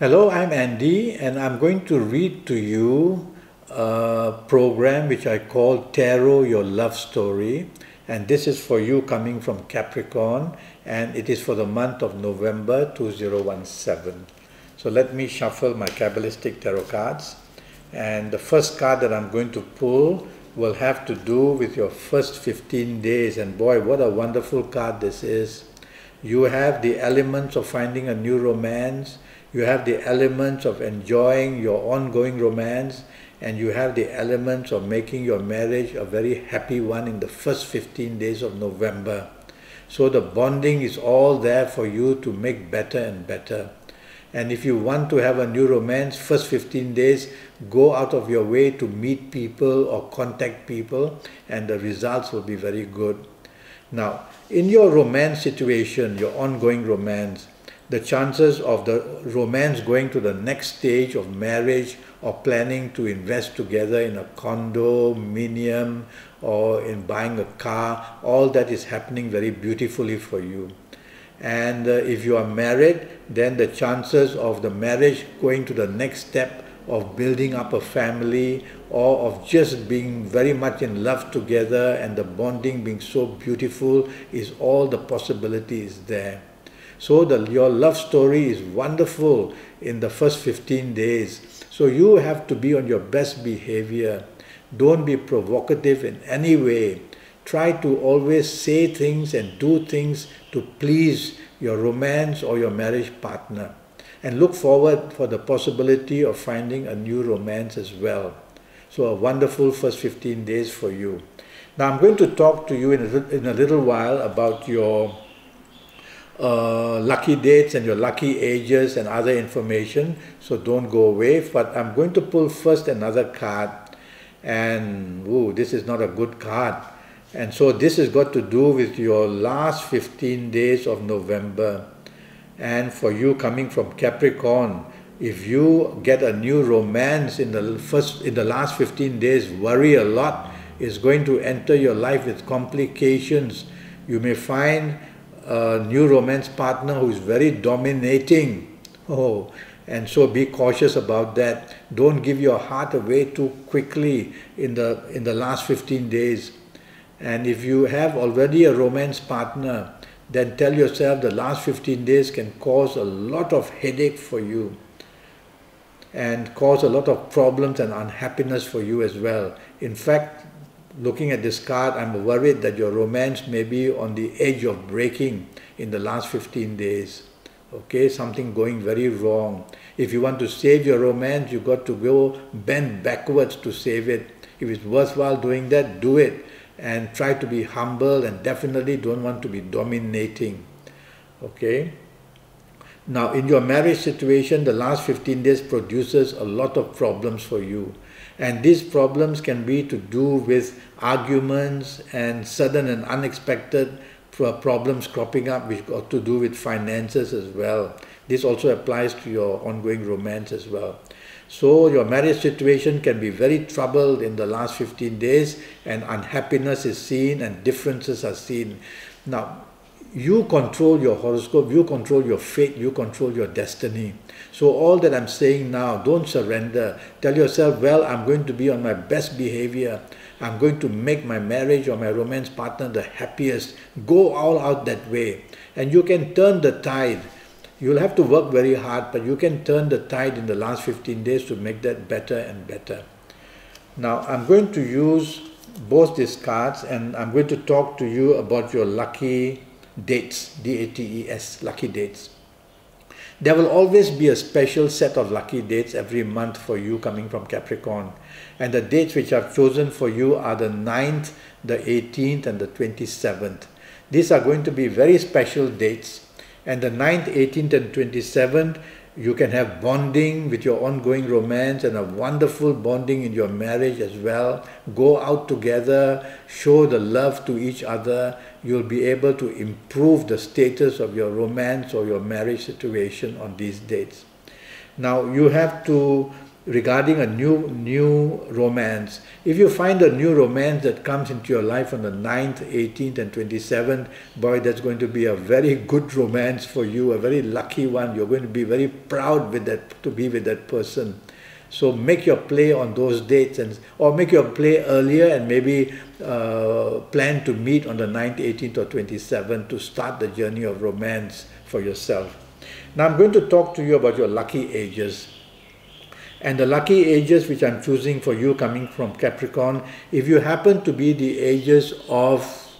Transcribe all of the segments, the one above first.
Hello, I'm Andy, and I'm going to read to you a program which I call Tarot Your Love Story. And this is for you coming from Capricorn, and it is for the month of November 2017. So let me shuffle my Kabbalistic tarot cards. And the first card that I'm going to pull will have to do with your first 15 days. And boy, what a wonderful card this is. You have the elements of finding a new romance, you have the elements of enjoying your ongoing romance, and you have the elements of making your marriage a very happy one in the first 15 days of November. So the bonding is all there for you to make better and better. And if you want to have a new romance, first 15 days, go out of your way to meet people or contact people, and the results will be very good. Now, in your romance situation, your ongoing romance, the chances of the romance going to the next stage of marriage or planning to invest together in a condominium or in buying a car, all that is happening very beautifully for you. And if you are married, then the chances of the marriage going to the next step of building up a family or of just being very much in love together and the bonding being so beautiful is all the possibilities there. So your love story is wonderful in the first 15 days. So you have to be on your best behavior. Don't be provocative in any way. Try to always say things and do things to please your romance or your marriage partner. And look forward for the possibility of finding a new romance as well. So a wonderful first 15 days for you. Now I'm going to talk to you in a little while about your lucky dates and your lucky ages and other information, so don't go away. But I'm going to pull first another card, and this is not a good card. And so this has got to do with your last 15 days of November. And for you coming from Capricorn, if you get a new romance in the last 15 days, worry a lot. It's going to enter your life with complications. You may find a new romance partner who is very dominating. And so be cautious about that. Don't give your heart away too quickly in the last 15 days. And if you have already a romance partner, then tell yourself the last 15 days can cause a lot of headache for you and cause a lot of problems and unhappiness for you as well. In fact, looking at this card, I'm worried that your romance may be on the edge of breaking in the last 15 days. Okay, something going very wrong. If you want to save your romance, you've got to go bend backwards to save it. If it's worthwhile doing that, do it. And try to be humble, and definitely don't want to be dominating. Okay? Now, in your marriage situation, the last 15 days produces a lot of problems for you. And these problems can be to do with arguments and sudden and unexpected problems cropping up, which got to do with finances as well. This also applies to your ongoing romance as well. So your marriage situation can be very troubled in the last 15 days, and unhappiness is seen and differences are seen. Now, you control your horoscope, you control your fate, you control your destiny. So all that I'm saying now, don't surrender. Tell yourself, well, I'm going to be on my best behavior. I'm going to make my marriage or my romance partner the happiest. Go all out that way. And you can turn the tide. You'll have to work very hard, but you can turn the tide in the last 15 days to make that better and better. Now, I'm going to use both these cards, and I'm going to talk to you about your lucky dates, D-A-T-E-S, lucky dates. There will always be a special set of lucky dates every month for you coming from Capricorn. And the dates which I've chosen for you are the 9th, the 18th, and the 27th. These are going to be very special dates. And the 9th, 18th, and 27th, you can have bonding with your ongoing romance and a wonderful bonding in your marriage as well. Go out together, show the love to each other. You'll be able to improve the status of your romance or your marriage situation on these dates. Now, you have to regarding a new romance. If you find a new romance that comes into your life on the 9th, 18th and 27th, boy, that's going to be a very good romance for you, a very lucky one. You're going to be very proud with that, to be with that person. So make your play on those dates, or make your play earlier, and maybe plan to meet on the 9th, 18th or 27th to start the journey of romance for yourself. Now I'm going to talk to you about your lucky ages. And the lucky ages which I'm choosing for you coming from Capricorn, if you happen to be the ages of,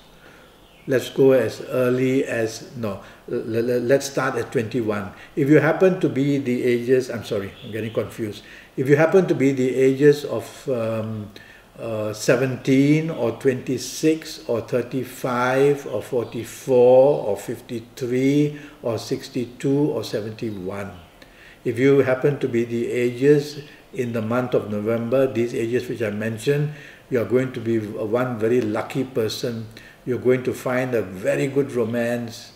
let's go as early as, no, let's start at 21. If you happen to be the ages, I'm sorry, I'm getting confused. If you happen to be the ages of 17 or 26 or 35 or 44 or 53 or 62 or 71. If you happen to be the ages in the month of November, these ages which I mentioned, you are going to be one very lucky person. You're going to find a very good romance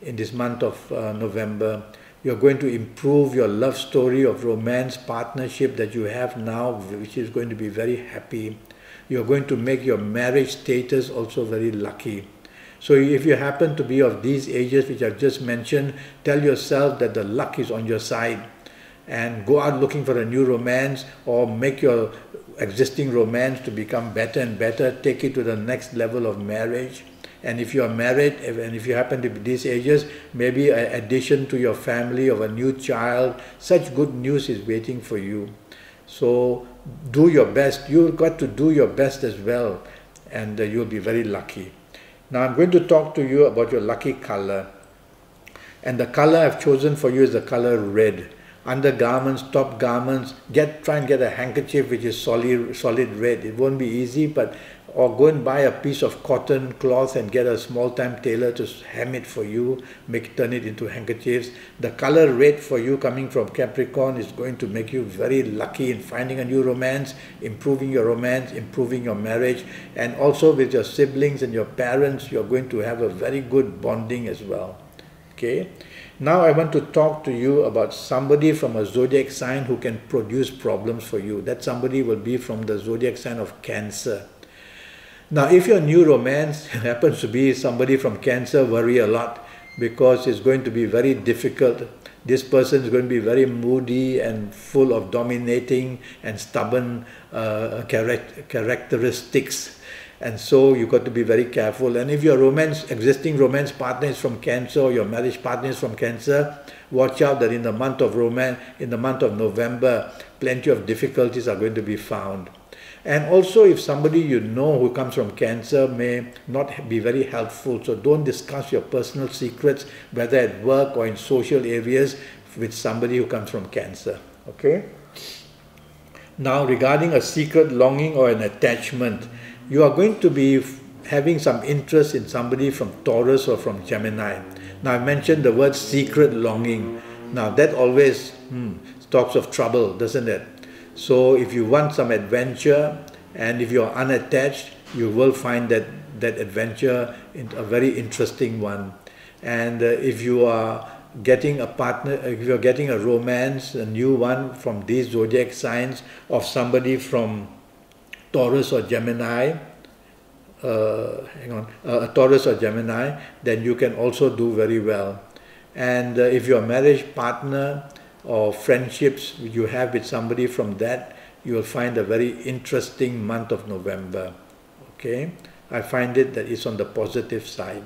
in this month of November. You're going to improve your love story of romance partnership that you have now, which is going to be very happy. You're going to make your marriage status also very lucky. So if you happen to be of these ages which I've just mentioned, tell yourself that the luck is on your side and go out looking for a new romance, or make your existing romance to become better and better. Take it to the next level of marriage. And if you are married, and if you happen to be these ages, maybe an addition to your family of a new child, such good news is waiting for you. So do your best. You've got to do your best as well, and you'll be very lucky. Now I'm going to talk to you about your lucky color. And the color I've chosen for you is the color red. Undergarments, top garments, try and get a handkerchief which is solid red. It won't be easy, but or go and buy a piece of cotton cloth and get a small-time tailor to hem it for you, turn it into handkerchiefs. The color red for you coming from Capricorn is going to make you very lucky in finding a new romance, improving your romance, improving your marriage, and also with your siblings and your parents, you're going to have a very good bonding as well. Okay. Now I want to talk to you about somebody from a zodiac sign who can produce problems for you. That somebody will be from the zodiac sign of Cancer. Now if your new romance happens to be somebody from Cancer, worry a lot, because it's going to be very difficult. This person is going to be very moody and full of dominating and stubborn characteristics. And so you've got to be very careful. And if your existing romance partner is from Cancer, or your marriage partner is from Cancer, watch out that in the month of November, plenty of difficulties are going to be found. And also if somebody you know who comes from Cancer may not be very helpful, so don't discuss your personal secrets, whether at work or in social areas, with somebody who comes from Cancer. Okay? Now regarding a secret longing or an attachment, you are going to be having some interest in somebody from Taurus or from Gemini. Now I mentioned the word secret longing. Now that always talks of trouble, doesn't it? So if you want some adventure, and if you are unattached, you will find that adventure a very interesting one. And if you are getting a partner, if you are getting a romance, a new one from these zodiac signs of somebody from Taurus or Gemini, Taurus or Gemini, then you can also do very well. And if your marriage partner or friendships you have with somebody from that, you will find a very interesting month of November. Okay, I find it that it's on the positive side.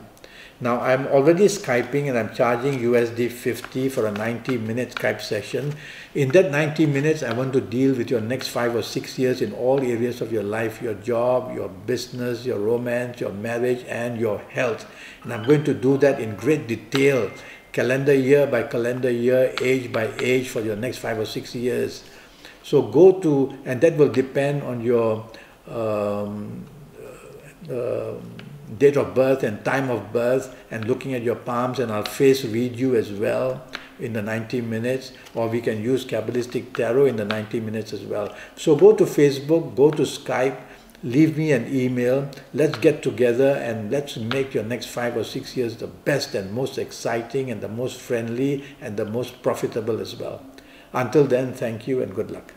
Now I'm already Skyping and I'm charging USD 50 for a 90-minute Skype session. In that 90 minutes, I want to deal with your next 5 or 6 years in all areas of your life, your job, your business, your romance, your marriage, and your health. And I'm going to do that in great detail, calendar year by calendar year, age by age, for your next 5 or 6 years. So go to, and that will depend on your date of birth and time of birth, and looking at your palms, and I'll face read you as well in the 90 minutes, or we can use Kabbalistic Tarot in the 90 minutes as well. So go to Facebook, go to Skype, leave me an email, let's get together and let's make your next 5 or 6 years the best and most exciting and the most friendly and the most profitable as well. Until then, thank you and good luck.